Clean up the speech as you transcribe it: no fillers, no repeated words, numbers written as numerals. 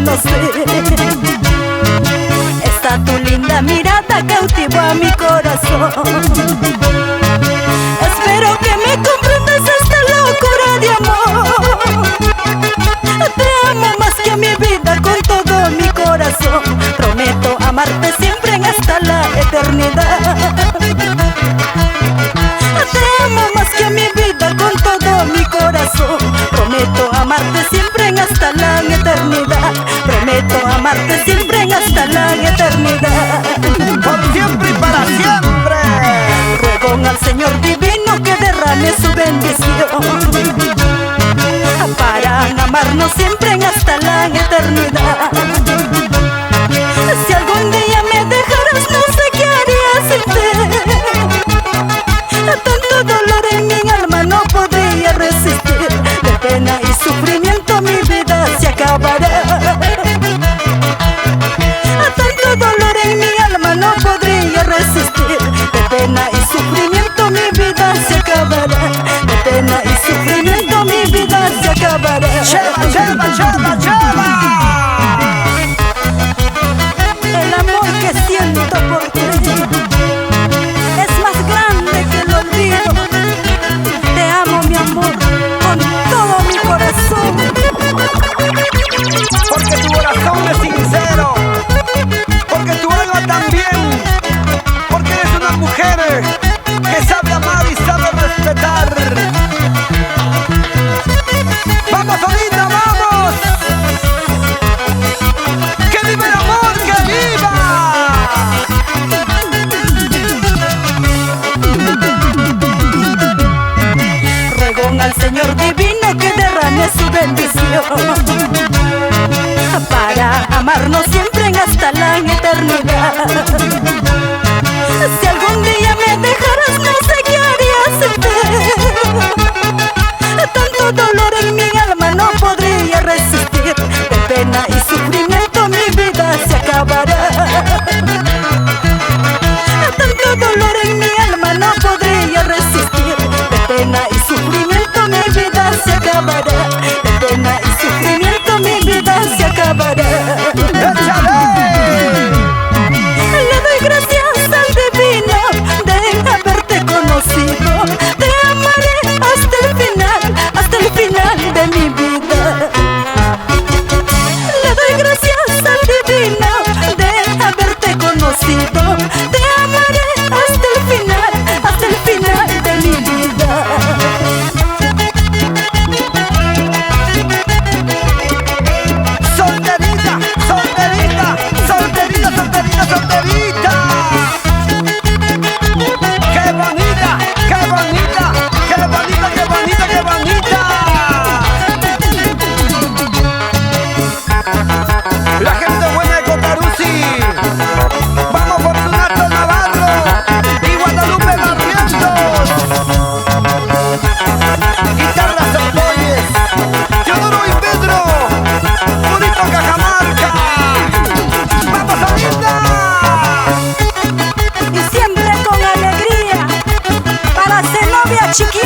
conocí. Esta tu linda mirada cautivó a mi corazón. Espero que me comprendas esta locura de amor. Te amo más que mi vida, con todo mi corazón. Prometo amarte siempre hasta la eternidad. Te amo más que mi vida, con todo mi corazón. Prometo amarte siempre hasta la eternidad. Prometo amarte siempre hasta la eternidad. Por siempre y para siempre. Ruego al Señor divino que derrame su bendición para amarnos siempre hasta la eternidad. Si algún día me dejaras, no sé qué haría sin ti. Tanto dolor en mi alma no podría resistir. De pena y sufrimiento mi vida se acabará. Tanto dolor en mi alma no podría resistir. De pena y sufrimiento mi vida se acabará. De pena y sufrimiento mi vida se acabará. Cheva, cheva, cheva, cheva. El amor que siento por ti es más grande que el olvido. Te amo, mi amor, con todo mi corazón. Porque tu corazón es sincero, porque tu alma también, porque eres una mujer que sabe amar y sabe respetar. ¡Vamos, Olinda, vamos! ¡Que viva el amor, que viva! Ruego al Señor divino que derrame su bendición para amarnos siempre hasta la eternidad. Si algún día me dejaras, no sé qué haría sin ti. Tanto dolor en mi alma no podría resistir. De pena y sufrimiento mi vida se acabará. Tanto dolor en mi alma no podría resistir. De pena y sufrimiento mi vida se acabará. De pena y sufrimiento mi vida se acabará. Le doy gracias al divino de haberte conocido. Te amaré hasta el final de mi vida. Le doy gracias al divino de haberte conocido. Te amaré hasta el final de mi vida. Solterita, solterita, solterita, solterita, solterita. ¡Qué bonita, qué bonita, qué bonita, qué bonita, qué bonita! La gente buena de Cotaruzzi. Vamos, Fortunato Navarro y Guadalupe Barrientos. Guitarras Ordoñez, Teodoro y Pedro, Bonito Cajamarca. ¡Vamos, Olinda! Y siempre con alegría para Zenobia Chiquita.